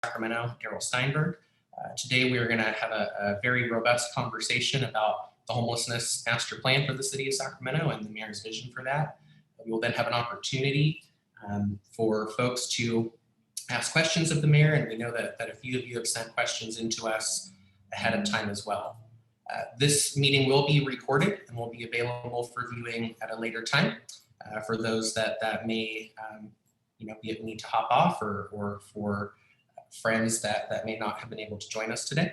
Sacramento, Darrell Steinberg. Today we are going to have a very robust conversation about the homelessness master plan for the city of Sacramento and the mayor's vision for that. We will then have an opportunity for folks to ask questions of the mayor, and we know that a few of you have sent questions into us ahead of time as well. This meeting will be recorded and will be available for viewing at a later time for those that may need to hop off or for friends that may not have been able to join us today.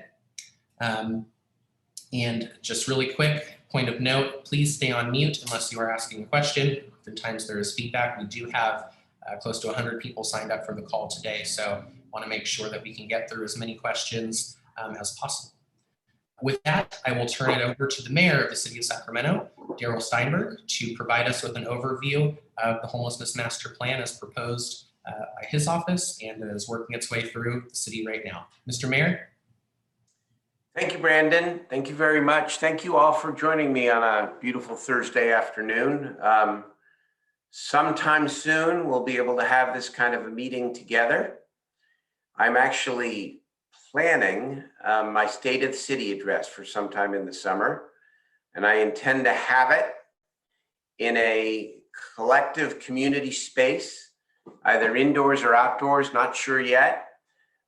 And just really quick point of note, please stay on mute unless you are asking a question. Oftentimes there is feedback. We do have close to 100 people signed up for the call today, so want to make sure that we can get through as many questions as possible. With that, I will turn it over to the mayor of the city of Sacramento, Darrell Steinberg, to provide us with an overview of the homelessness master plan as proposed by his office and is working its way through the city right now. Mr. Mayor. Thank you, Brandon. Thank you very much. Thank you all for joining me on a beautiful Thursday afternoon. Sometime soon, we'll be able to have this kind of a meeting together. I'm actually planning my State of the City address for sometime in the summer, and I intend to have it in a collective community space, either indoors or outdoors, not sure yet,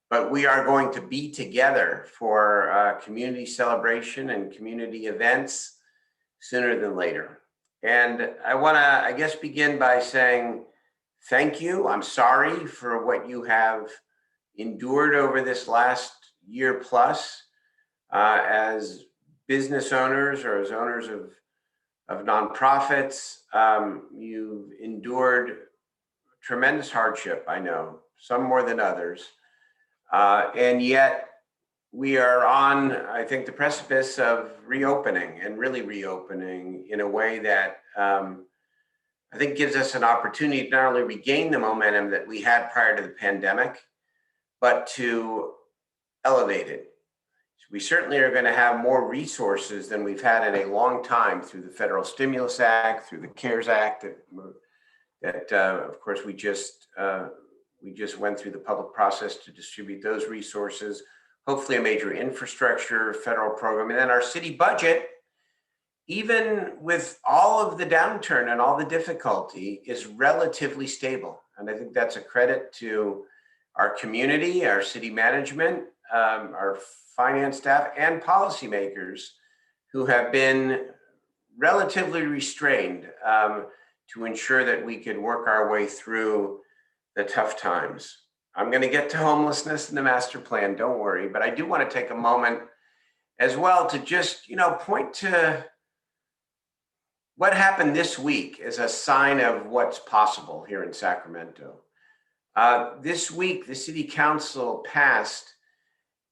but we are going to be together for community celebration and community events sooner than later. And I want to, I guess, begin by saying thank you. I'm sorry for what you have endured over this last year plus as business owners or as owners of nonprofits. You've endured tremendous hardship, I know, some more than others. And yet we are on, I think, the precipice of reopening and really reopening in a way that I think gives us an opportunity to not only regain the momentum that we had prior to the pandemic, but to elevate it. We certainly are going to have more resources than we've had in a long time through the Federal Stimulus Act, through the CARES Act, that of course we just went through the public process to distribute those resources. Hopefully a major infrastructure federal program, and then our city budget, even with all of the downturn and all the difficulty, is relatively stable. And I think that's a credit to our community, our city management, our finance staff, and policymakers who have been relatively restrained to ensure that we could work our way through the tough times. I'm going to get to homelessness in the master plan, don't worry, but I do want to take a moment as well to just, point to what happened this week as a sign of what's possible here in Sacramento. This week, the City Council passed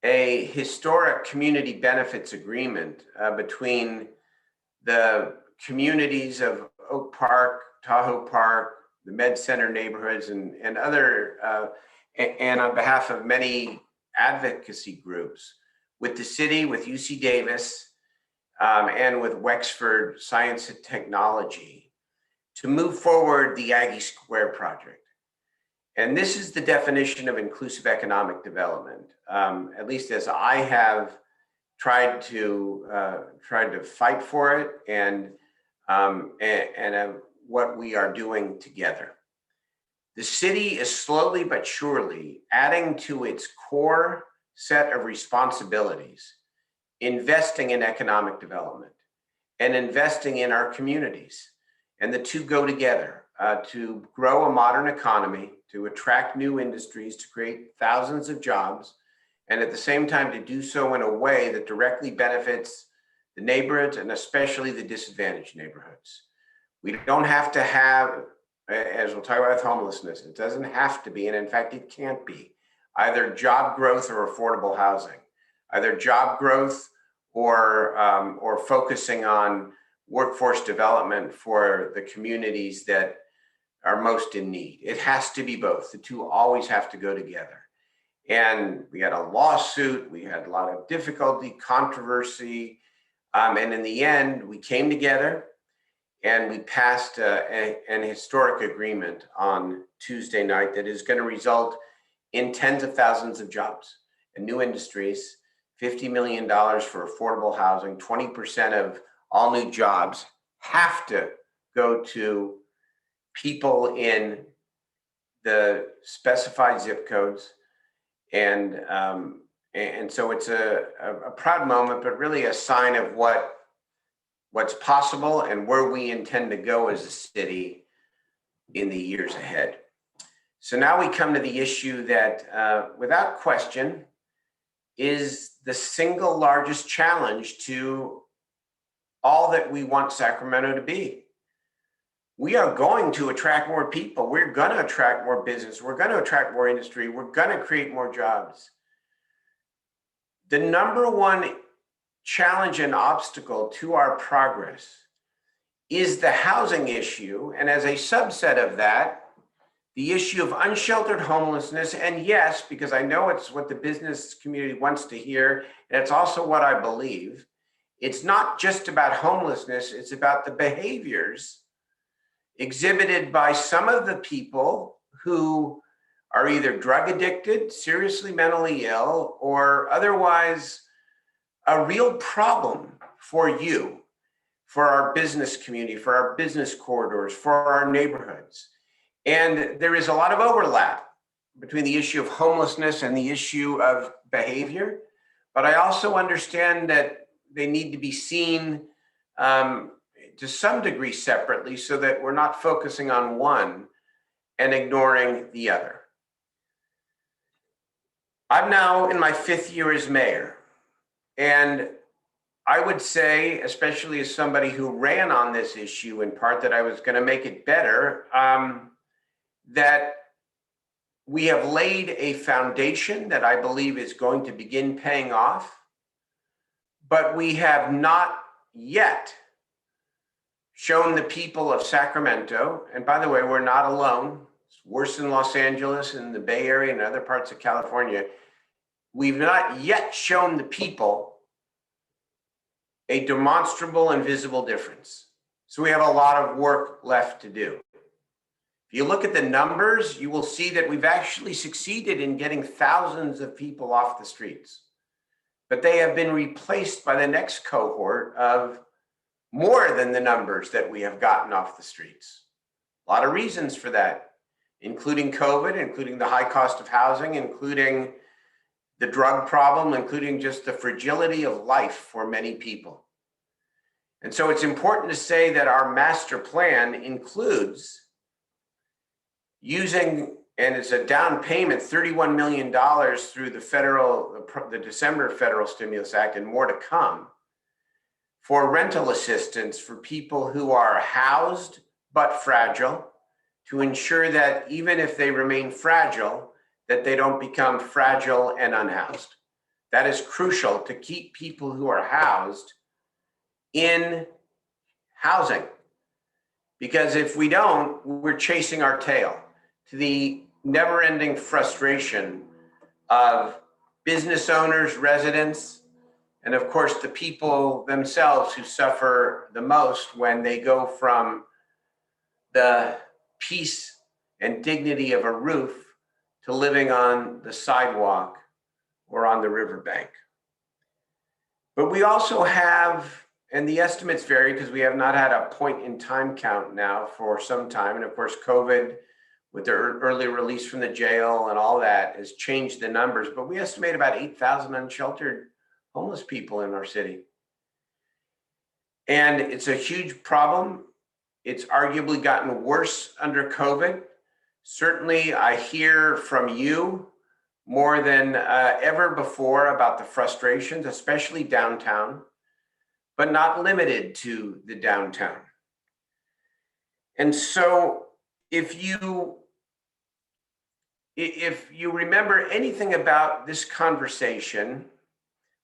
a historic community benefits agreement between the communities of Oak Park, Tahoe Park, the Med Center neighborhoods, and other, and on behalf of many advocacy groups, with the city, with UC Davis, and with Wexford Science and Technology, to move forward the Aggie Square project. And this is the definition of inclusive economic development, at least as I have tried to fight for it, and what we are doing together. The city is slowly but surely adding to its core set of responsibilities, investing in economic development and investing in our communities. And the two go together to grow a modern economy, to attract new industries, to create thousands of jobs, and at the same time to do so in a way that directly benefits the neighborhoods and especially the disadvantaged neighborhoods. We don't have to have, as we'll talk about with homelessness, it doesn't have to be, and in fact, it can't be, either job growth or affordable housing, either job growth or focusing on workforce development for the communities that are most in need. It has to be both. The two always have to go together. And we had a lawsuit, we had a lot of difficulty, controversy, and in the end, we came together and we passed an historic agreement on Tuesday night that is going to result in tens of thousands of jobs and new industries, $50 million for affordable housing, 20% of all new jobs have to go to people in the specified zip codes. And so it's a proud moment, but really a sign of what's possible and where we intend to go as a city in the years ahead. So now we come to the issue that, without question, is the single largest challenge to all that we want Sacramento to be. We are going to attract more people. We're going to attract more business. We're going to attract more industry. We're going to create more jobs. The number one challenge and obstacle to our progress is the housing issue. And as a subset of that, the issue of unsheltered homelessness. And yes, because I know it's what the business community wants to hear, and it's also what I believe. It's not just about homelessness, it's about the behaviors exhibited by some of the people who are either drug addicted, seriously mentally ill, or otherwise a real problem for you, for our business community, for our business corridors, for our neighborhoods. And there is a lot of overlap between the issue of homelessness and the issue of behavior. But I also understand that they need to be seen to some degree separately so that we're not focusing on one and ignoring the other. I'm now in my 5th year as mayor. And I would say, especially as somebody who ran on this issue in part, that I was going to make it better, that we have laid a foundation that I believe is going to begin paying off, but we have not yet shown the people of Sacramento, and by the way, we're not alone, it's worse in Los Angeles and the Bay Area and other parts of California. We've not yet shown the people a demonstrable and visible difference. So we have a lot of work left to do. If you look at the numbers, you will see that we've actually succeeded in getting thousands of people off the streets, but they have been replaced by the next cohort of more than the numbers that we have gotten off the streets. A lot of reasons for that, including COVID, including the high cost of housing, including the drug problem, including just the fragility of life for many people. And so it's important to say that our master plan includes using, and it's a down payment, $31 million through the December Federal Stimulus Act and more to come, for rental assistance for people who are housed but fragile, to ensure that even if they remain fragile, that they don't become fragile and unhoused. That is crucial to keep people who are housed in housing. Because if we don't, we're chasing our tail to the never-ending frustration of business owners, residents, and of course the people themselves who suffer the most when they go from the peace and dignity of a roof to living on the sidewalk or on the riverbank. But we also have, and the estimates vary because we have not had a point in time count now for some time. And of course, COVID with the early release from the jail and all that has changed the numbers, but we estimate about 8,000 unsheltered homeless people in our city. And it's a huge problem. It's arguably gotten worse under COVID. Certainly, I hear from you more than ever before about the frustrations, especially downtown, but not limited to the downtown. And so if you remember anything about this conversation,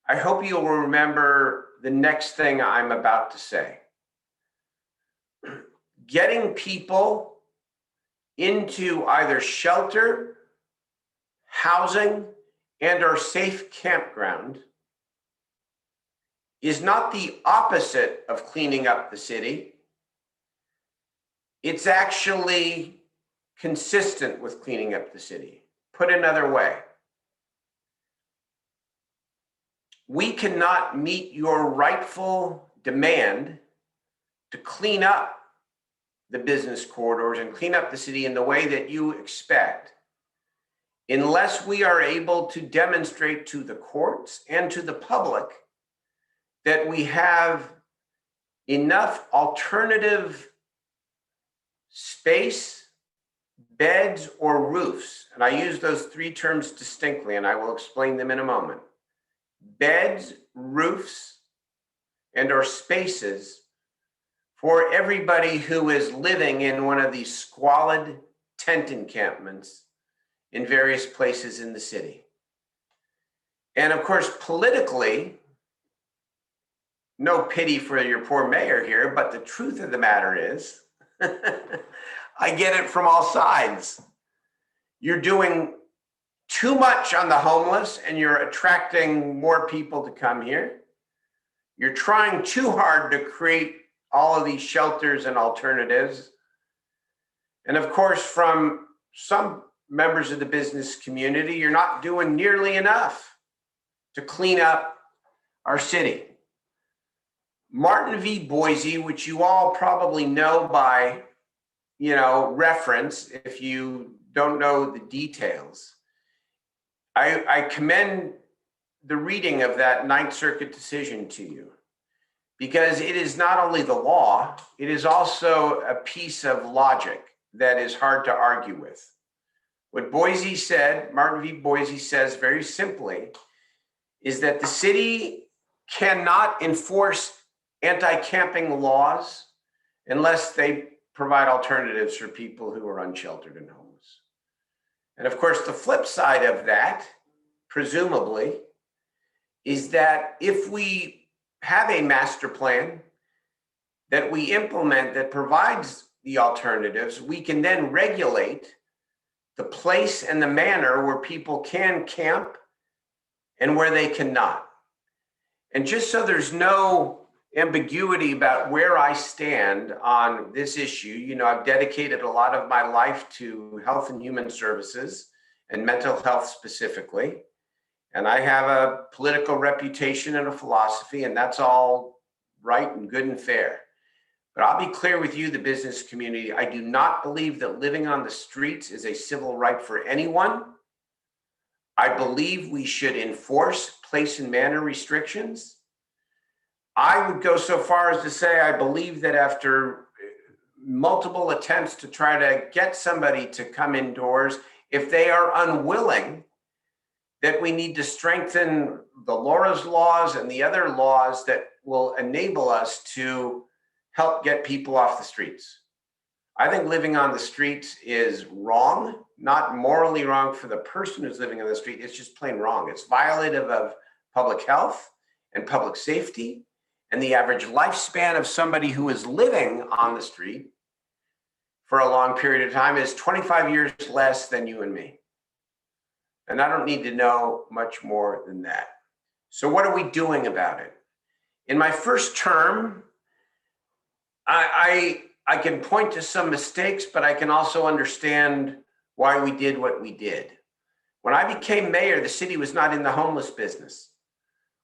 I hope you will remember the next thing I'm about to say. Getting people into either shelter, housing, and or safe campground is not the opposite of cleaning up the city. It's actually consistent with cleaning up the city. put another way, we cannot meet your rightful demand to clean up the business corridors and clean up the city in the way that you expect unless we are able to demonstrate to the courts and to the public that we have enough alternative space, beds, or roofs. And I use those three terms distinctly, and I will explain them in a moment. Beds, roofs, and or spaces for everybody who is living in one of these squalid tent encampments in various places in the city. And of course, politically, no pity for your poor mayor here, but the truth of the matter is, I get it from all sides. You're doing too much on the homeless and you're attracting more people to come here. You're trying too hard to create all of these shelters and alternatives. And of course, from some members of the business community, you're not doing nearly enough to clean up our city. Martin v. Boise, which you all probably know by, reference if you don't know the details. I commend the reading of that Ninth Circuit decision to you because it is not only the law, it is also a piece of logic that is hard to argue with. What Boise said, Martin v. Boise says very simply, is that the city cannot enforce anti-camping laws unless they provide alternatives for people who are unsheltered and homeless. And of course, the flip side of that, presumably, is that if we have a master plan that we implement that provides the alternatives, we can then regulate the place and the manner where people can camp and where they cannot. And just so there's no ambiguity about where I stand on this issue, I've dedicated a lot of my life to health and human services and mental health specifically. And I have a political reputation and a philosophy, and that's all right and good and fair. But I'll be clear with you, the business community, I do not believe that living on the streets is a civil right for anyone. I believe we should enforce place and manner restrictions. I would go so far as to say I believe that after multiple attempts to try to get somebody to come indoors, if they are unwilling, that we need to strengthen the Laura's laws and the other laws that will enable us to help get people off the streets. I think living on the streets is wrong, not morally wrong for the person who's living on the street. It's just plain wrong. It's violative of public health and public safety. And the average lifespan of somebody who is living on the street for a long period of time is 25 years less than you and me. And I don't need to know much more than that. So what are we doing about it? In my first term, I can point to some mistakes, but I can also understand why we did what we did. When I became mayor, the city was not in the homeless business.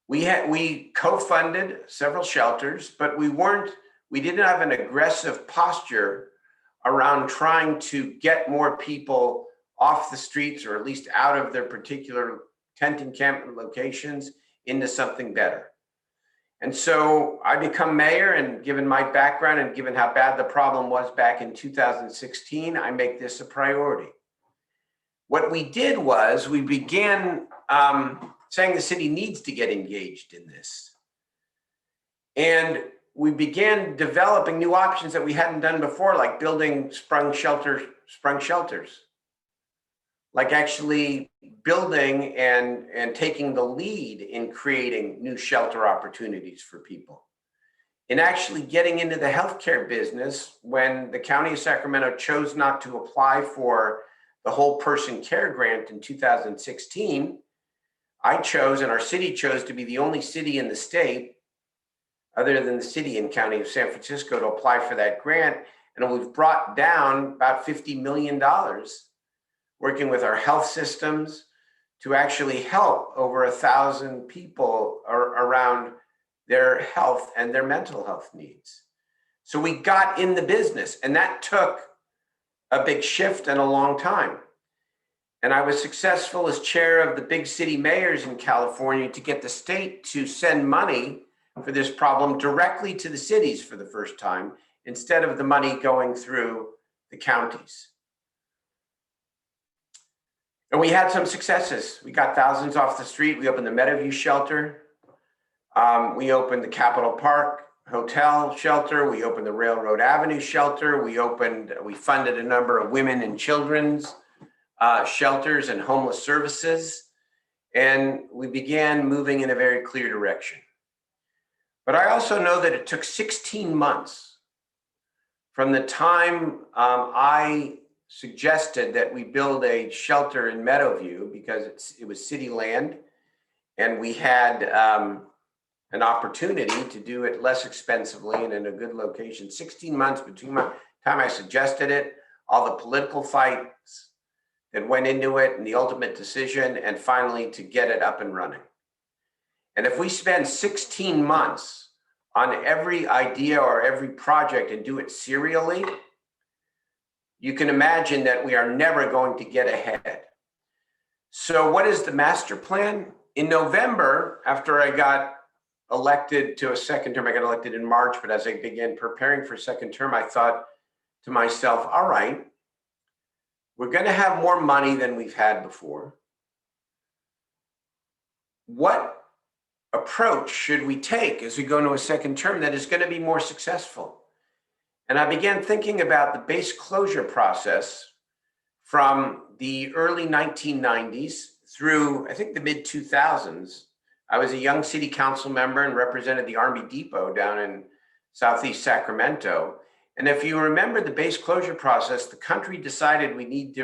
We co-funded several shelters, but we didn't have an aggressive posture around trying to get more people off the streets or at least out of their particular tent encampment locations into something better. And so I become mayor, and given my background and given how bad the problem was back in 2016, I make this a priority. What we did was we began saying the city needs to get engaged in this. And we began developing new options that we hadn't done before, like building sprung shelters, like actually building and taking the lead in creating new shelter opportunities for people. In actually getting into the healthcare business, when the County of Sacramento chose not to apply for the whole person care grant in 2016, I chose, and our city chose, to be the only city in the state, other than the city and county of San Francisco, to apply for that grant. And we've brought down about $50 million working with our health systems to actually help over 1,000 people around their health and their mental health needs. So we got in the business, and that took a big shift and a long time. And I was successful as chair of the big city mayors in California to get the state to send money for this problem directly to the cities for the first time, instead of the money going through the counties. And we had some successes. We got thousands off the street. We opened the Meadowview shelter. We opened the Capitol Park Hotel shelter. We opened the Railroad Avenue shelter. We funded a number of women and children's shelters and homeless services. And we began moving in a very clear direction. But I also know that it took 16 months from the time I suggested that we build a shelter in Meadowview, because it was city land, and we had an opportunity to do it less expensively and in a good location. 16 months between the time I suggested it, all the political fights that went into it, and the ultimate decision, and finally to get it up and running. And if we spend 16 months on every idea or every project and do it serially, you can imagine that we are never going to get ahead. So what is the master plan? In November, after I got elected to a second term, I got elected in March, but as I began preparing for second term, I thought to myself, all right, we're going to have more money than we've had before. What approach should we take as we go into a second term that is going to be more successful? And I began thinking about the base closure process from the early 1990s through, I think, the mid 2000s. I was a young city council member and represented the Army Depot down in Southeast Sacramento. And if you remember the base closure process, the country decided we needed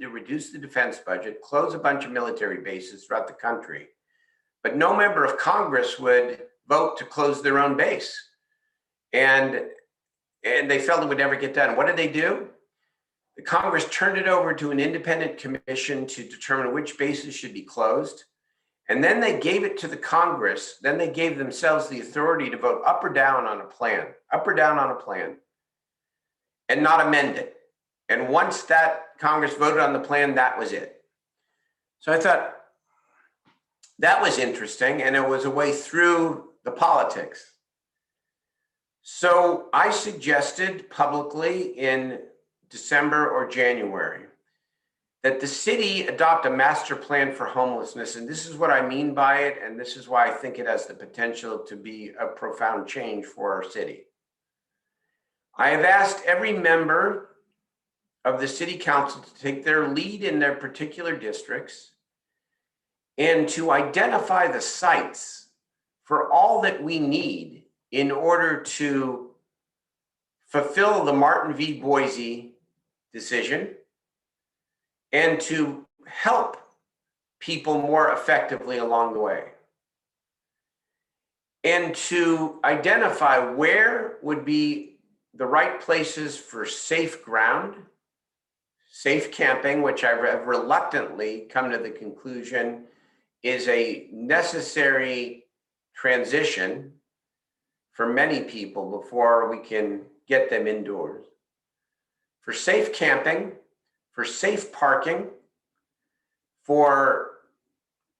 to reduce the defense budget, close a bunch of military bases throughout the country. But no member of Congress would vote to close their own base. And they felt it would never get done. What did they do? The Congress turned it over to an independent commission to determine which bases should be closed. And then they gave it to the Congress. Then they gave themselves the authority to vote up or down on a plan, and not amend it. And once that Congress voted on the plan, that was it. So I thought that was interesting, and it was a way through the politics. So I suggested publicly in December or January that the city adopt a master plan for homelessness. And this is what I mean by it. And this is why I think it has the potential to be a profound change for our city. I have asked every member of the city council to take their lead in their particular districts and to identify the sites for all that we need in order to fulfill the Martin v. Boise decision and to help people more effectively along the way. And to identify where would be the right places for safe ground, safe camping, which I have reluctantly come to the conclusion is a necessary transition for many people before we can get them indoors. For safe camping, for safe parking, for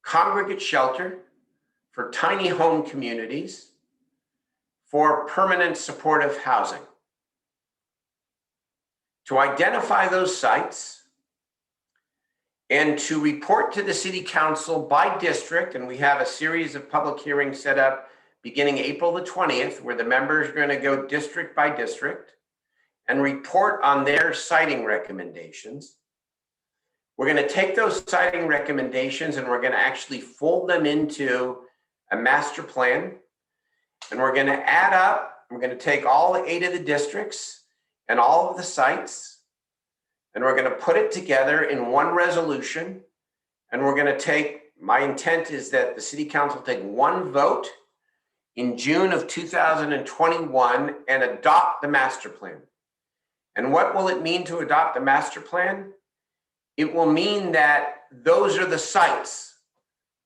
congregate shelter, for tiny home communities, for permanent supportive housing. To identify those sites and to report to the city council by district, and we have a series of public hearings set up beginning April the 20th, where the members are going to go district by district and report on their siting recommendations. We're going to take those siting recommendations and we're going to actually fold them into a master plan. And we're going to add up, we're going to take all 8 of the districts and all of the sites, and we're going to put it together in one resolution. And we're going to take, my intent is that the city council take one vote in June of 2021 and adopt the master plan. And what will it mean to adopt the master plan? It will mean that those are the sites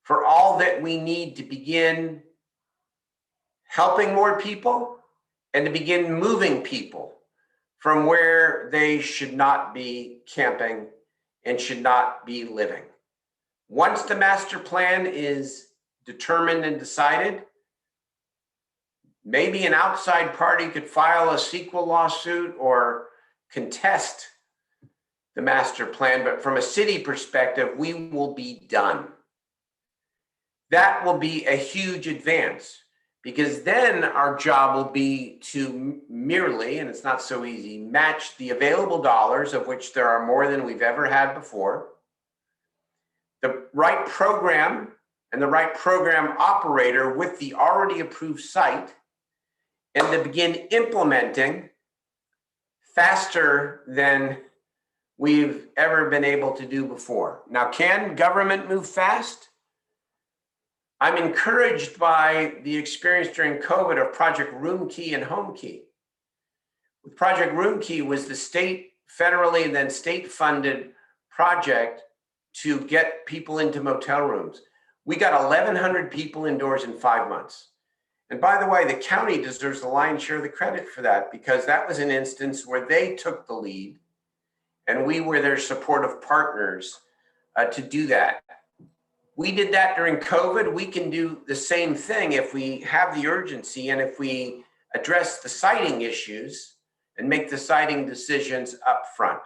for all that we need to begin helping more people and to begin moving people from where they should not be camping and should not be living. Once the master plan is determined and decided, maybe an outside party could file a sequel lawsuit or contest the master plan, but from a city perspective, we will be done. That will be a huge advance, because then our job will be to merely, and it's not so easy, match the available dollars, of which there are more than we've ever had before, the right program and the right program operator with the already approved site, and to begin implementing faster than we've ever been able to do before. Now, can government move fast? I'm encouraged by the experience during COVID of Project Room Key and Home Key. With Project Room Key was the state, federally and then state funded project to get people into motel rooms. We got 1,100 people indoors in 5 months. And by the way, the county deserves the lion's share of the credit for that, because that was an instance where they took the lead and we were their supportive partners to do that. We did that during COVID. We can do the same thing if we have the urgency and if we address the siting issues and make the siting decisions up front.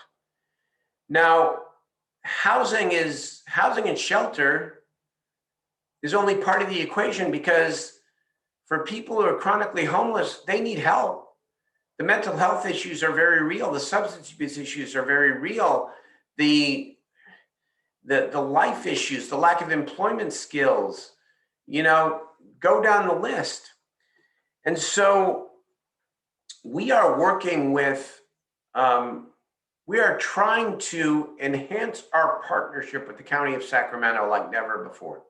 Now, housing and shelter is only part of the equation, because for people who are chronically homeless, they need help. The mental health issues are very real. The substance abuse issues are very real. The life issues, the lack of employment skills, go down the list. And so we are working with, we are trying to enhance our partnership with the County of Sacramento like never before.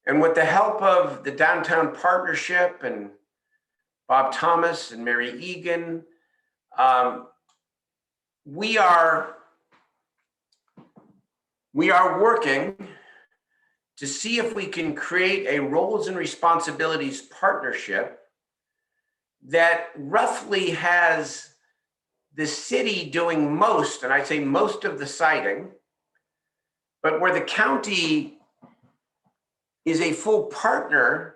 And with the help of the Downtown Partnership and Bob Thomas and Mary Egan, we are working to see if we can create a roles and responsibilities partnership that roughly has the city doing most, and I say most of the siting, but where the county is a full partner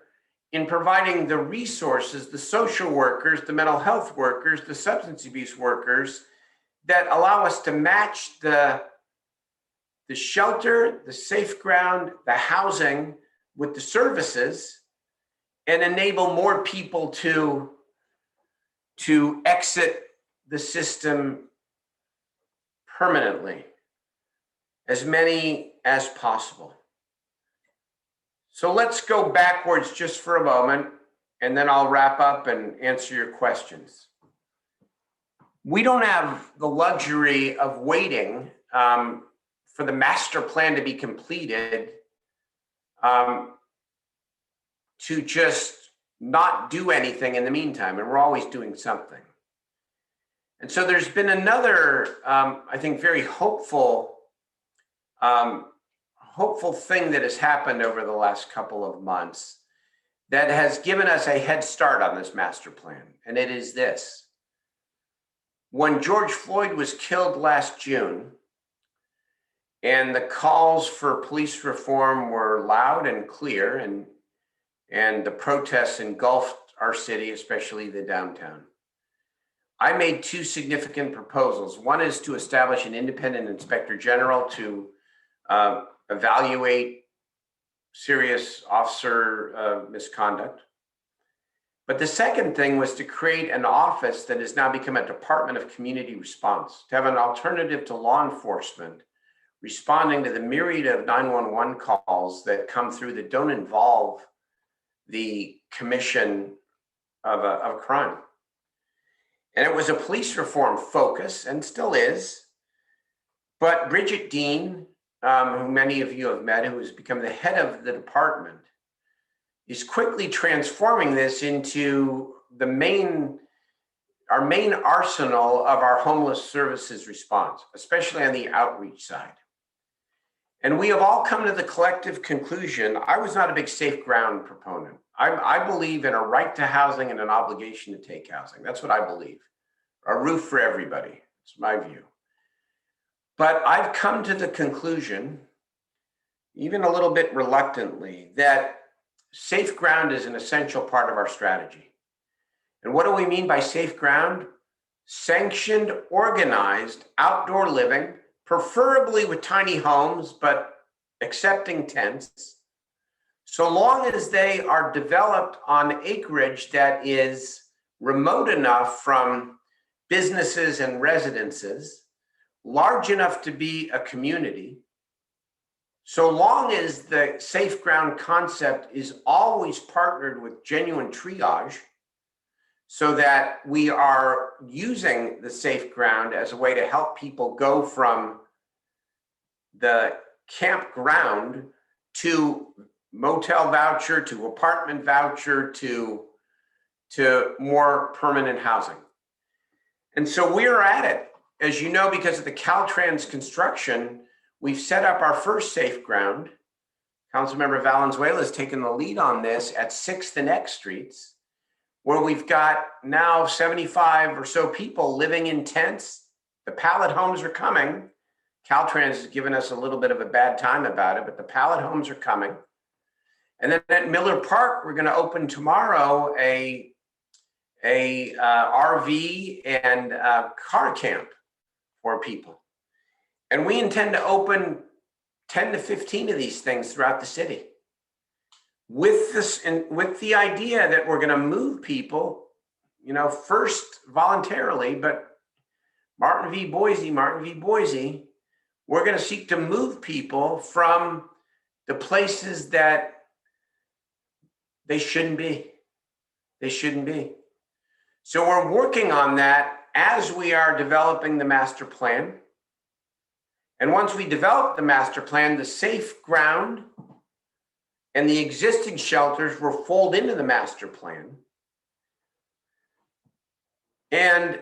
in providing the resources, the social workers, the mental health workers, the substance abuse workers that allow us to match the shelter, the safe ground, the housing with the services, and enable more people to exit the system permanently, as many as possible. So let's go backwards just for a moment, and then I'll wrap up and answer your questions. We don't have the luxury of waiting for the master plan to be completed to just not do anything in the meantime, and we're always doing something. And so there's been another, I think, very hopeful thing that has happened over the last couple of months that has given us a head start on this master plan. And it is this: when George Floyd was killed last June, and the calls for police reform were loud and clear, and the protests engulfed our city, especially the downtown, I made two significant proposals. One is to establish an independent inspector general to evaluate serious officer misconduct. But the second thing was to create an office that has now become a Department of Community Response, to have an alternative to law enforcement responding to the myriad of 911 calls that come through that don't involve the commission of a crime. And it was a police reform focus, and still is. But Bridget Dean, who many of you have met, who has become the head of the department, is quickly transforming this into the main main arsenal of our homeless services response, especially on the outreach side. And we have all come to the collective conclusion. I was not a big safe ground proponent. I believe in a right to housing and an obligation to take housing. That's what I believe. A roof for everybody. It's my view. But I've come to the conclusion, even a little bit reluctantly, that safe ground is an essential part of our strategy. And what do we mean by safe ground? Sanctioned, organized outdoor living, preferably with tiny homes, but accepting tents, so long as they are developed on acreage that is remote enough from businesses and residences, large enough to be a community, so long as the safe ground concept is always partnered with genuine triage, so that we are using the safe ground as a way to help people go from the campground to motel voucher, to apartment voucher, to more permanent housing. And so we're at it. As you know, because of the Caltrans construction, we've set up our first safe ground. Councilmember Valenzuela has taken the lead on this at 6th and X Streets, where we've got now 75 or so people living in tents. The pallet homes are coming. Caltrans has given us a little bit of a bad time about it, but the pallet homes are coming. And then at Miller Park, we're going to open tomorrow a RV and car camp for people. And we intend to open 10 to 15 of these things throughout the city, with this, and with the idea that we're going to move people, first voluntarily, but Martin v. Boise, we're going to seek to move people from the places that they shouldn't be. So we're working on that as we are developing the master plan. And once we develop the master plan, the safe ground and the existing shelters will fold into the master plan. And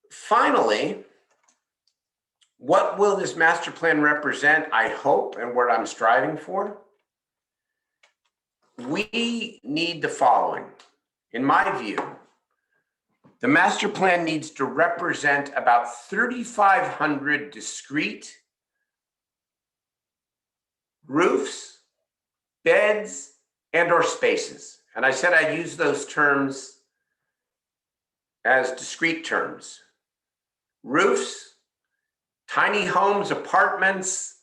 finally, what will this master plan represent, I hope, and what I'm striving for? We need the following. In my view, the master plan needs to represent about 3,500 discrete roofs, beds, and/or spaces. And I said I'd use those terms as discrete terms. Roofs, tiny homes, apartments,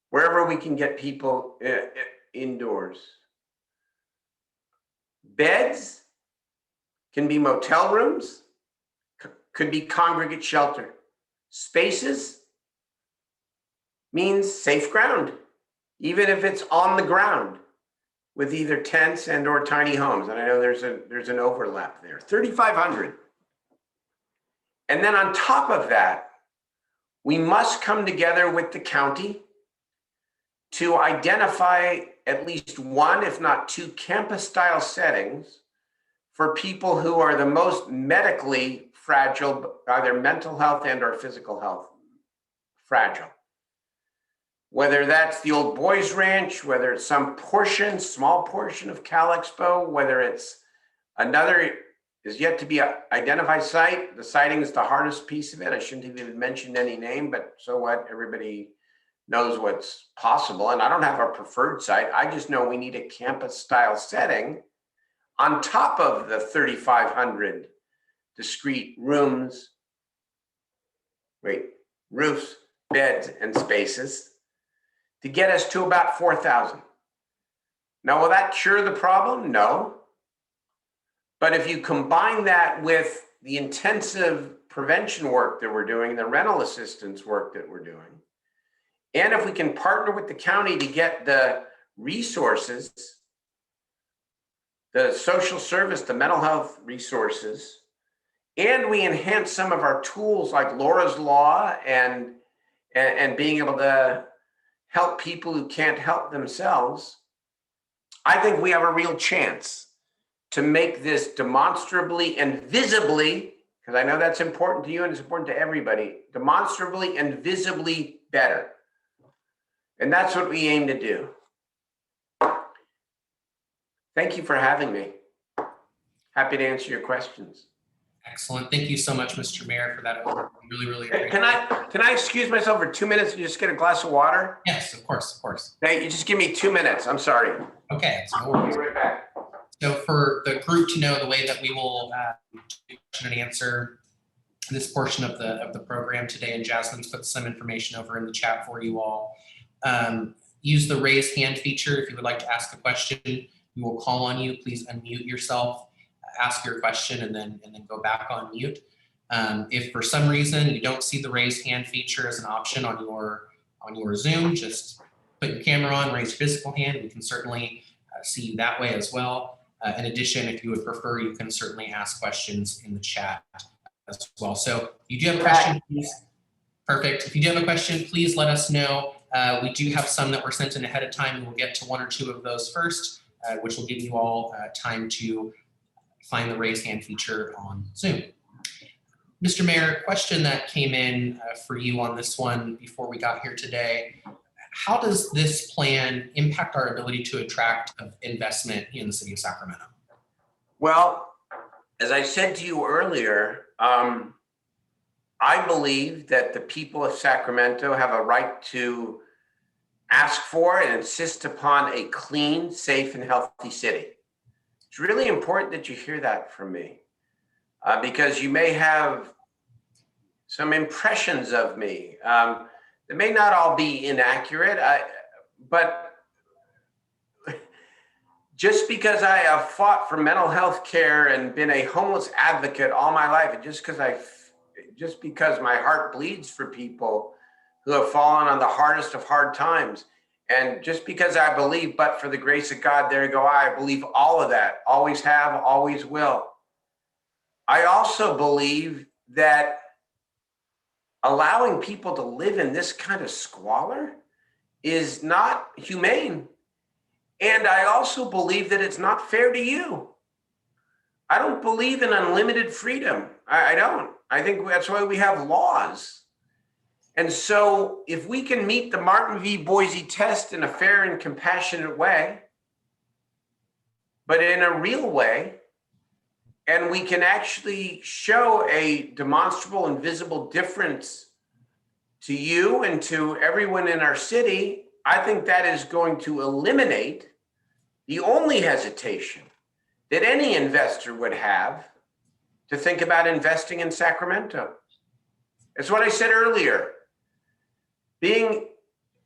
wherever we can get people indoors. Beds can be motel rooms, could be congregate shelter. Spaces means safe ground, even if it's on the ground with either tents and or tiny homes. And I know there's an overlap there, 3,500. And then on top of that, we must come together with the county to identify at least one, if not two, campus-style settings for people who are the most medically fragile, either mental health and or physical health fragile. Whether that's the old boys ranch, whether it's some portion, small portion of Cal Expo, whether it's another is yet to be identified site. The siting is the hardest piece of it. I shouldn't have even mentioned any name, but so what? Everybody knows what's possible. And I don't have a preferred site. I just know we need a campus style setting on top of the 3,500 discrete roofs, beds, and spaces to get us to about 4,000. Now, will that cure the problem? No. But if you combine that with the intensive prevention work that we're doing, the rental assistance work that we're doing, and if we can partner with the county to get the resources, the social service, the mental health resources, and we enhance some of our tools like Laura's Law and being able to help people who can't help themselves, I think we have a real chance to make this demonstrably and visibly, because I know that's important to you and it's important to everybody, demonstrably and visibly better. And that's what we aim to do. Thank you for having me. Happy to answer your questions. Excellent. Thank you so much, Mr. Mayor, for that. Really, really appreciate it. Can I excuse myself for 2 minutes and just get a glass of water? Yes, of course, of course. Hey, you just give me 2 minutes. I'm sorry. Okay, so no worries. I'll be right back. So for the group to know the way that we will do question and answer this portion of the program today, and Jasmine's put some information over in the chat for you all. Use the raise hand feature if you would like to ask a question. We will call on you. Please unmute yourself, ask your question, and then go back on mute. If for some reason you don't see the raise hand feature as an option on your Zoom, just put your camera on, raise your physical hand. We can certainly see you that way as well. In addition, if you would prefer, you can certainly ask questions in the chat as well. So if you do have a question, please. Perfect. If you do have a question, please let us know. We do have some that were sent in ahead of time, and we'll get to 1 or 2 of those first, which will give you all time to find the raise hand feature on Zoom. Mr. Mayor, question that came in for you on this one before we got here today. How does this plan impact our ability to attract investment in the city of Sacramento? Well, as I said to you earlier, I believe that the people of Sacramento have a right to ask for and insist upon a clean, safe, and healthy city. It's really important that you hear that from me because you may have some impressions of me. They may not all be inaccurate, but just because I have fought for mental health care and been a homeless advocate all my life, and just because my heart bleeds for people who have fallen on the hardest of hard times, and just because I believe, but for the grace of God, there go I believe all of that, always have, always will. I also believe that allowing people to live in this kind of squalor is not humane. And I also believe that it's not fair to you. I don't believe in unlimited freedom. I don't. I think that's why we have laws. And so if we can meet the Martin v. Boise test in a fair and compassionate way, but in a real way, and we can actually show a demonstrable and visible difference to you and to everyone in our city, I think that is going to eliminate the only hesitation that any investor would have to think about investing in Sacramento. It's what I said earlier.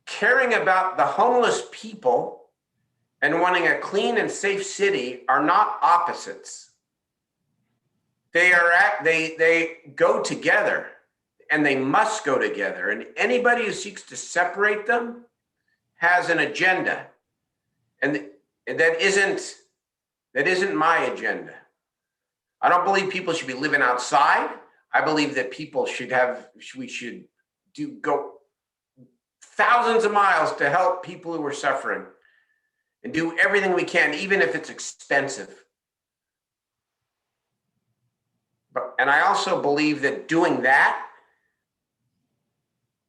Caring about the homeless people and wanting a clean and safe city are not opposites. They go together, and they must go together. And anybody who seeks to separate them has an agenda, and that isn't my agenda. I don't believe people should be living outside. I believe that people we should go thousands of miles to help people who are suffering and do everything we can, even if it's expensive. And I also believe that doing that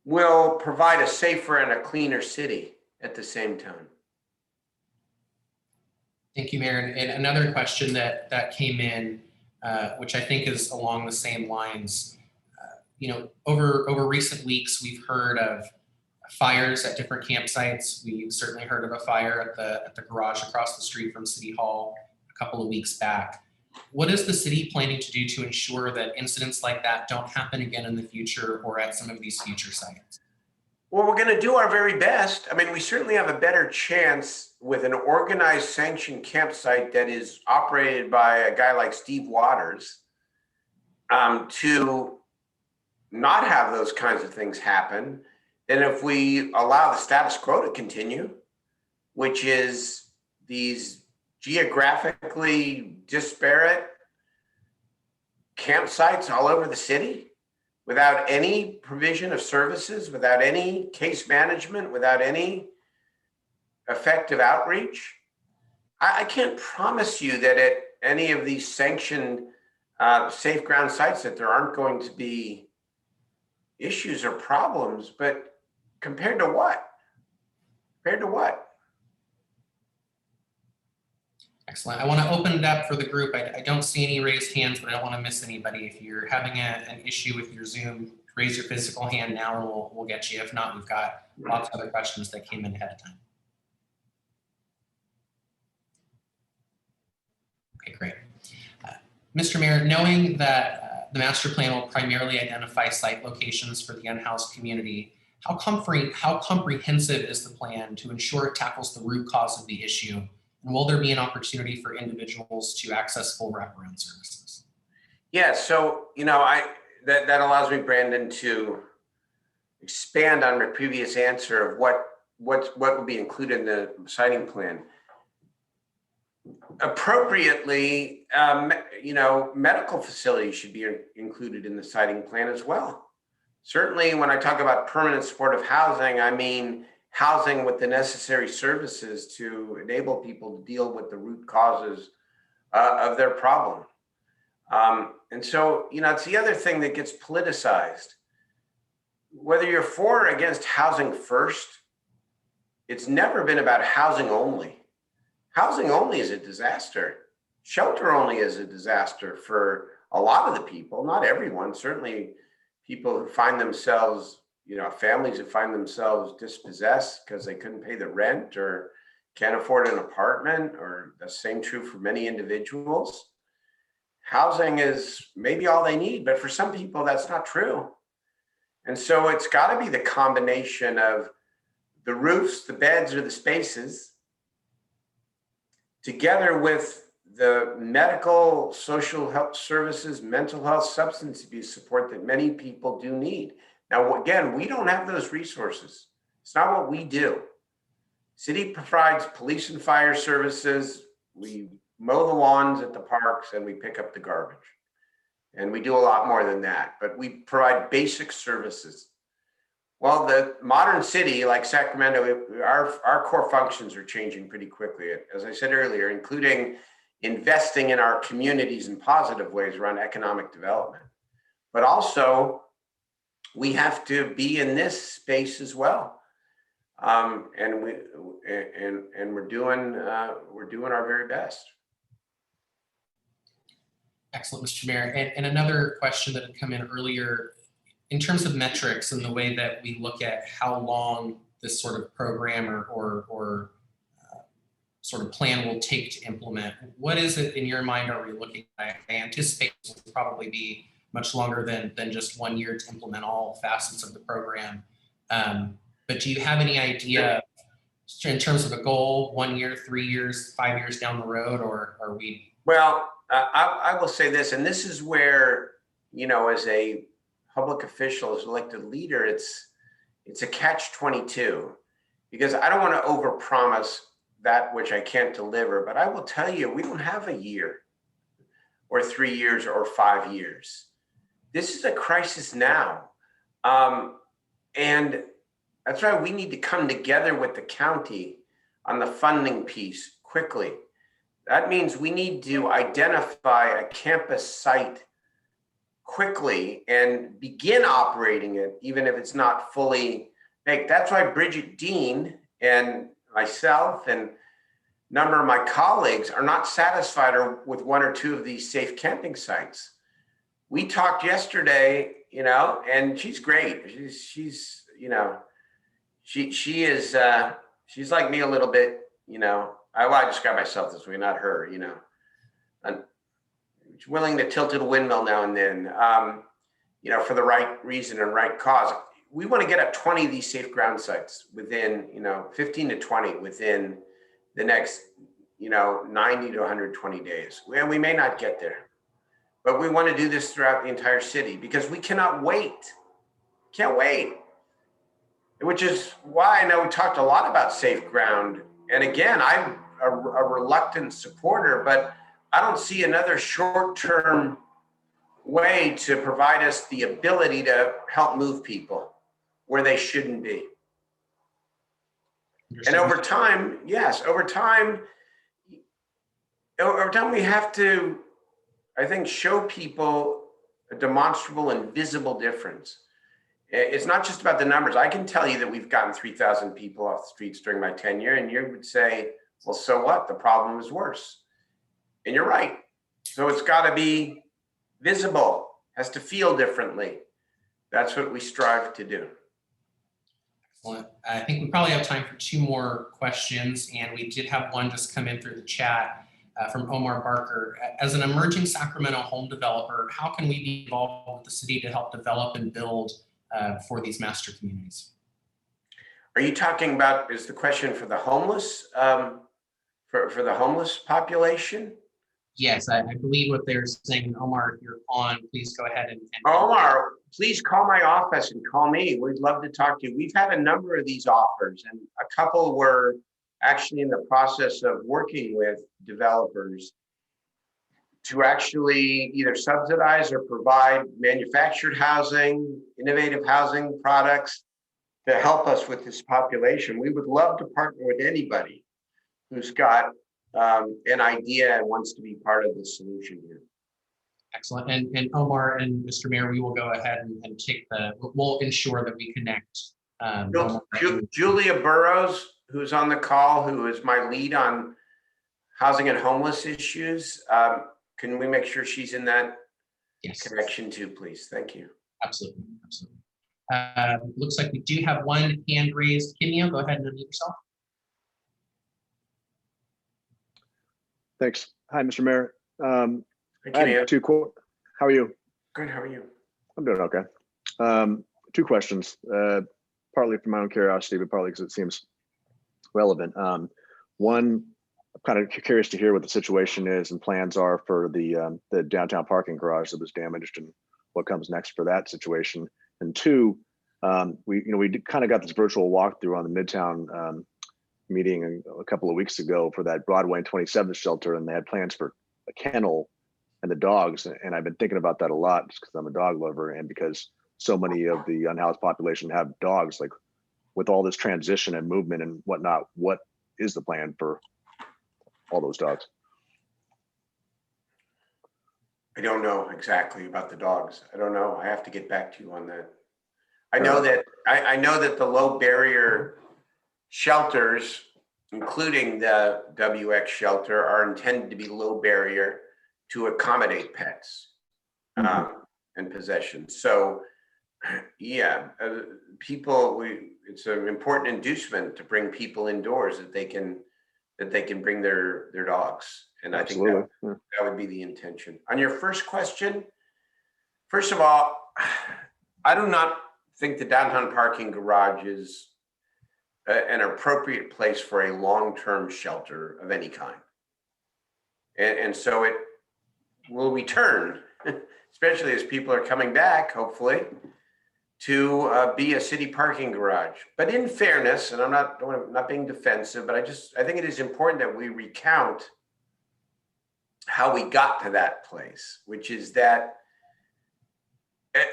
will provide a safer and a cleaner city at the same time. Thank you, Mayor. And another question that came in, which I think is along the same lines. Over recent weeks, we've heard of fires at different campsites. We've certainly heard of a fire at the garage across the street from City Hall a couple of weeks back. What is the city planning to do to ensure that incidents like that don't happen again in the future or at some of these future sites? Well, we're going to do our very best. I mean, we certainly have a better chance with an organized sanctioned campsite that is operated by a guy like Steve Waters to not have those kinds of things happen than if we allow the status quo to continue, which is these geographically disparate campsites all over the city without any provision of services, without any case management, without any effective outreach. I can't promise you that any of these sanctioned safe ground sites that there aren't going to be issues or problems, but compared to what? Compared to what? Excellent. I want to open it up for the group. I don't see any raised hands, but I don't want to miss anybody. If you're having an issue with your Zoom, raise your physical hand now and we'll get you. If not, we've got lots of other questions that came in ahead of time. Okay, great. Mr. Mayor, knowing that the master plan will primarily identify site locations for the unhoused community, how comprehensive is the plan to ensure it tackles the root cause of the issue? And will there be an opportunity for individuals to access full wraparound services? Yeah, so, that allows me, Brandon, to expand on my previous answer of what will be included in the siting plan. Appropriately, medical facilities should be included in the siting plan as well. Certainly, when I talk about permanent supportive housing, I mean housing with the necessary services to enable people to deal with the root causes of their problem. And so, it's the other thing that gets politicized. Whether you're for or against housing first, it's never been about housing only. Housing only is a disaster. Shelter only is a disaster for a lot of the people, not everyone, certainly people who find themselves, families who find themselves dispossessed because they couldn't pay the rent or can't afford an apartment, or the same true for many individuals. Housing is maybe all they need, but for some people that's not true. And so it's got to be the combination of the roofs, the beds, or the spaces, together with the medical, social health services, mental health, substance abuse support that many people do need. Now, again, we don't have those resources. It's not what we do. City provides police and fire services. We mow the lawns at the parks and we pick up the garbage. And we do a lot more than that, but we provide basic services. Well, the modern city like Sacramento, our core functions are changing pretty quickly. As I said earlier, including investing in our communities in positive ways around economic development. But also, we have to be in this space as well. And we're doing our very best. Excellent, Mr. Mayor. And another question that had come in earlier, in terms of metrics and the way that we look at how long this sort of program or sort of plan will take to implement, what is it in your mind are we looking at? I anticipate this will probably be much longer than just 1 year to implement all facets of the program. But do you have any idea in terms of a goal, 1 year, 3 years, 5 years down the road, or are we? Well, I will say this, and this is where, as a public official, as elected leader, it's a catch-22, because I don't want to overpromise that which I can't deliver. But I will tell you, we don't have a year or 3 years or 5 years. This is a crisis now. And that's why we need to come together with the county on the funding piece quickly. That means we need to identify a campus site quickly and begin operating it, even if it's not fully baked. That's why Bridget Dean and myself and a number of my colleagues are not satisfied with one or two of these safe camping sites. We talked yesterday, and she's great. She's like me a little bit, I describe myself this way, not her, and she's willing to tilt to the windmill now and then, for the right reason and right cause. We want to get up 20 of these safe ground sites within, 15 to 20 within the next, 90 to 120 days. We may not get there, but we want to do this throughout the entire city because we cannot wait. Can't wait. Which is why I know we talked a lot about safe ground. And again, I'm a reluctant supporter, but I don't see another short-term way to provide us the ability to help move people where they shouldn't be. And over time, Or don't we have to, I think, show people a demonstrable and visible difference? It's not just about the numbers. I can tell you that we've gotten 3,000 people off the streets during my tenure, and you would say, well, so what? The problem is worse. And you're right. So it's got to be visible, has to feel differently. That's what we strive to do. Excellent. I think we probably have time for 2 more questions, and we did have one just come in through the chat from Omar Barker. As an emerging Sacramento home developer, how can we be involved with the city to help develop and build for these master communities? Are you talking about, is the question for the homeless, for the homeless population? Yes, I believe what they're saying. Omar, if you're on, please go ahead and Omar, please call my office and call me. We'd love to talk to you. We've had a number of these offers, and a couple were actually in the process of working with developers to actually either subsidize or provide manufactured housing, innovative housing products to help us with this population. We would love to partner with anybody who's got an idea and wants to be part of the solution here. Excellent. And Omar and Mr. Mayor, we will go ahead and take we'll ensure that we connect. Julia Burrows, who's on the call, who is my lead on housing and homeless issues. Can we make sure she's in that connection too, please? Thank you. Absolutely. Absolutely. Looks like we do have one hand raised. Kimio, go ahead and unmute yourself. Thanks. Hi, Mr. Mayor. Thank you. How are you? Good. How are you? I'm doing okay. 2 questions, partly from my own curiosity, but partly because it seems relevant. One, I'm kind of curious to hear what the situation is and plans are for the downtown parking garage that was damaged and what comes next for that situation. And 2, we kind of got this virtual walkthrough on the Midtown meeting a couple of weeks ago for that Broadway and 27th shelter, and they had plans for a kennel and the dogs. And I've been thinking about that a lot just because I'm a dog lover and because so many of the unhoused population have dogs. Like, with all this transition and movement and whatnot, what is the plan for all those dogs? I don't know exactly about the dogs. I don't know. I have to get back to you on that. I know that the low barrier shelters, including the WX shelter, are intended to be low barrier to accommodate pets and possessions. So yeah, it's an important inducement to bring people indoors that they can bring their dogs. And Absolutely. I think that would be the intention. On your first question, first of all, I do not think the downtown parking garage is an appropriate place for a long-term shelter of any kind. And so it will return, especially as people are coming back, hopefully, to be a city parking garage. But in fairness, and I'm not being defensive, but I think it is important that we recount how we got to that place, which is that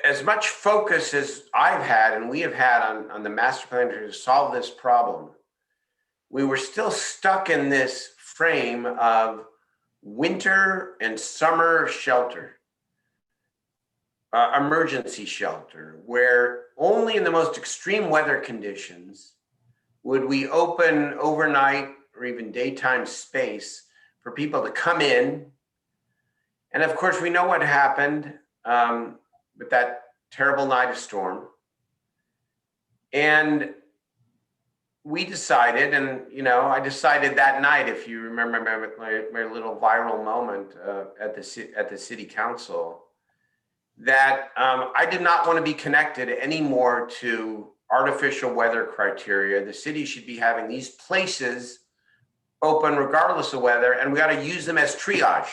as much focus as I've had and we have had on the master plan to solve this problem, we were still stuck in this frame of winter and summer shelter, emergency shelter, where only in the most extreme weather conditions would we open overnight or even daytime space for people to come in. And of course, we know what happened with that terrible night of storm. And we decided, and I decided that night, if you remember my little viral moment at the city council, that I did not want to be connected anymore to artificial weather criteria. The city should be having these places open regardless of weather, and we got to use them as triage.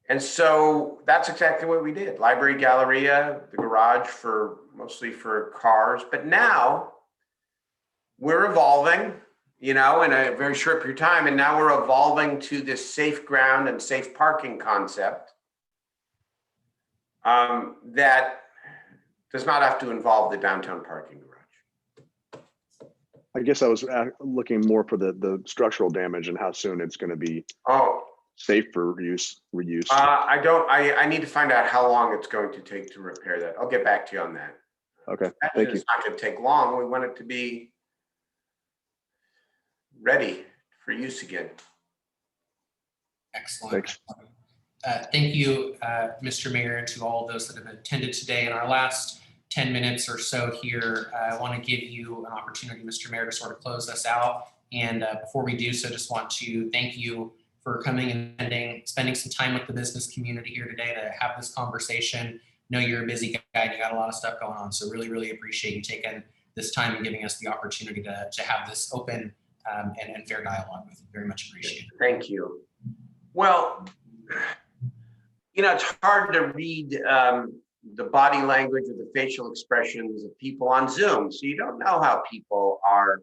And so that's exactly what we did. Library Galleria, the garage mostly for cars. But now we're evolving, in a very short period of time. And now we're evolving to this safe ground and safe parking concept that does not have to involve the downtown parking garage. I guess I was looking more for the structural damage and how soon it's going to be Oh, safe for reuse. I need to find out how long it's going to take to repair that. I'll get back to you on that. Okay, thank you. It's not going to take long. We want it to be ready for use again. Excellent. Thanks. Thank you, Mr. Mayor, and to all those that have attended today. In our last 10 minutes or so here, I want to give you an opportunity, Mr. Mayor, to sort of close us out. And before we do so, just want to thank you for coming and spending some time with the business community here today to have this conversation. I know you're a busy guy and you got a lot of stuff going on, so really, really appreciate you taking this time and giving us the opportunity to have this open and fair dialogue with you. Very much appreciated. Thank you. Well, you know, it's hard to read the body language or the facial expressions of people on Zoom, so you don't know how people are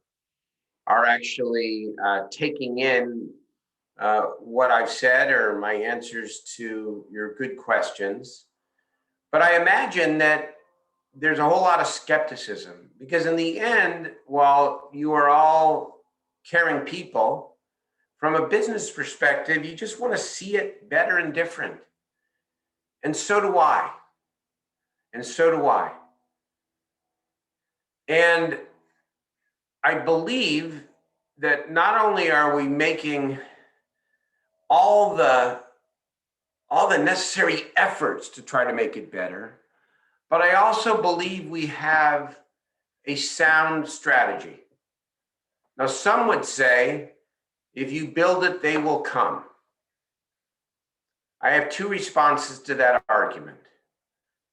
actually taking in what I've said or my answers to your good questions. But I imagine that there's a whole lot of skepticism because in the end, while you are all caring people, from a business perspective, you just want to see it better and different. And so do I. And so do I. And I believe that not only are we making all the necessary efforts to try to make it better, but I also believe we have a sound strategy. Now, some would say, if you build it, they will come. I have two responses to that argument.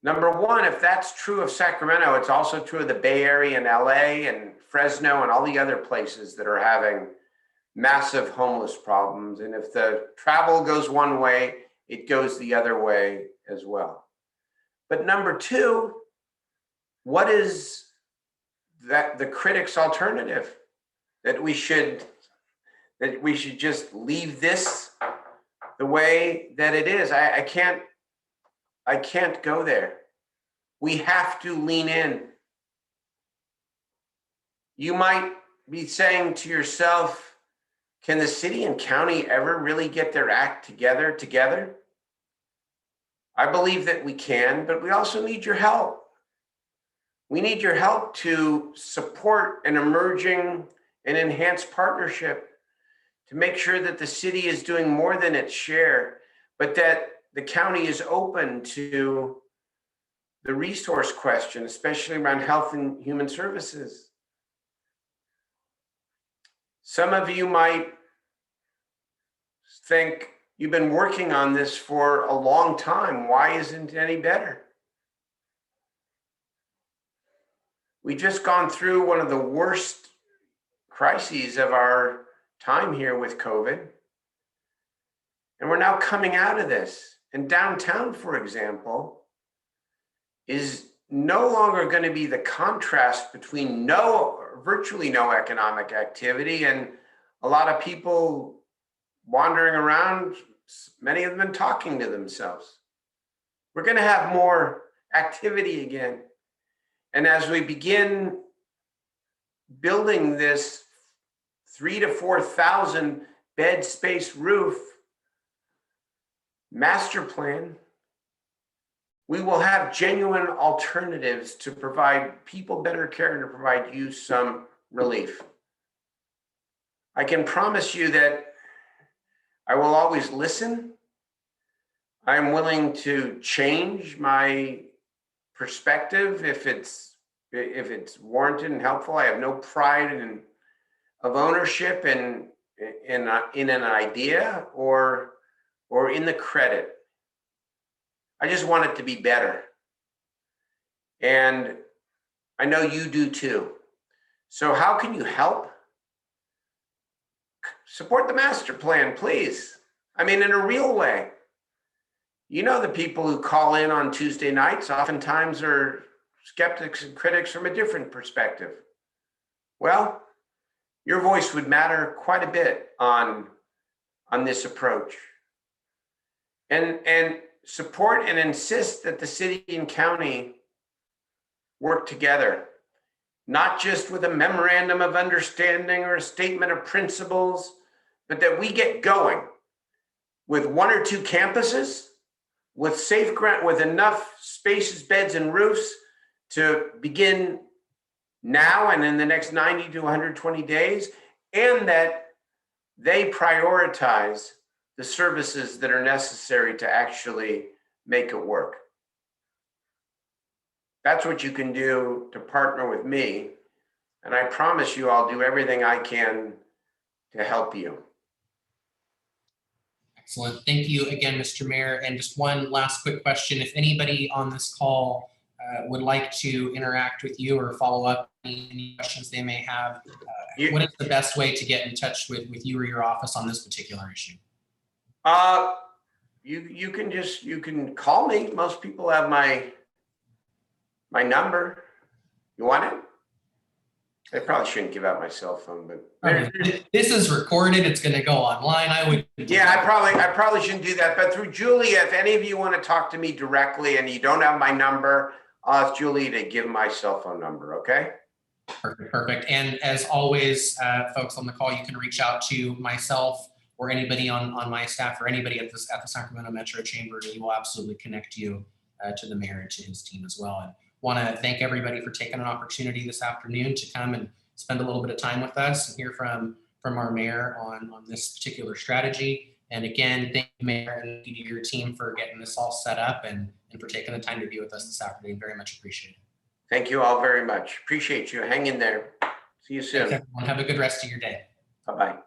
Number one, if that's true of Sacramento, it's also true of the Bay Area and LA and Fresno and all the other places that are having massive homeless problems. And if the travel goes one way, it goes the other way as well. But number two, what is that the critics' alternative? That we should just leave this the way that it is. I can't go there. We have to lean in. You might be saying to yourself, can the city and county ever really get their act together? I believe that we can, but we also need your help. We need your help to support an emerging and enhanced partnership to make sure that the city is doing more than its share, but that the county is open to the resource question, especially around health and human services. Some of you might think you've been working on this for a long time. Why isn't it any better? We've just gone through one of the worst crises of our time here with COVID. And we're now coming out of this. And downtown, for example, is no longer going to be the contrast between virtually no economic activity and a lot of people wandering around, many of them talking to themselves. We're going to have more activity again. And as we begin building this 3,000 to 4,000 bed space roof master plan, we will have genuine alternatives to provide people better care and to provide you some relief. I can promise you that I will always listen. I'm willing to change my perspective if it's warranted and helpful. I have no pride of ownership in an idea or in the credit. I just want it to be better. And I know you do too. So how can you help? Support the master plan, please. I mean, in a real way. You know, the people who call in on Tuesday nights oftentimes are skeptics and critics from a different perspective. Well, your voice would matter quite a bit on this approach. And support and insist that the city and county work together. not just with a memorandum of understanding or a statement of principles, but that we get going with 1 or 2 campuses, with safe ground, with enough spaces, beds, and roofs to begin now and in the next 90 to 120 days, and that they prioritize the services that are necessary to actually make it work. That's what you can do to partner with me. And I promise you, I'll do everything I can to help you. Excellent. Thank you again, Mr. Mayor. And just one last quick question. If anybody on this call would like to interact with you or follow up any questions they may have, what is the best way to get in touch with you or your office on this particular issue? You can call me. Most people have my number. You want it? I probably shouldn't give out my cell phone, but this is recorded. It's going to go online. I would. Yeah, I probably shouldn't do that. But through Julia, if any of you want to talk to me directly and you don't have my number, I'll ask Julie to give my cell phone number. Okay. Perfect. And as always, folks on the call, you can reach out to myself or anybody on my staff or anybody at the Sacramento Metro Chamber, and we will absolutely connect you to the mayor and to his team as well. And want to thank everybody for taking an opportunity this afternoon to come and spend a little bit of time with us and hear from our mayor on this particular strategy. And again, thank you, Mayor, and thank you to your team for getting this all set up and for taking the time to be with us this afternoon. Very much appreciated. Thank you all very much. Appreciate you. Hang in there. See you soon. Thanks, everyone. Have a good rest of your day. Bye-bye.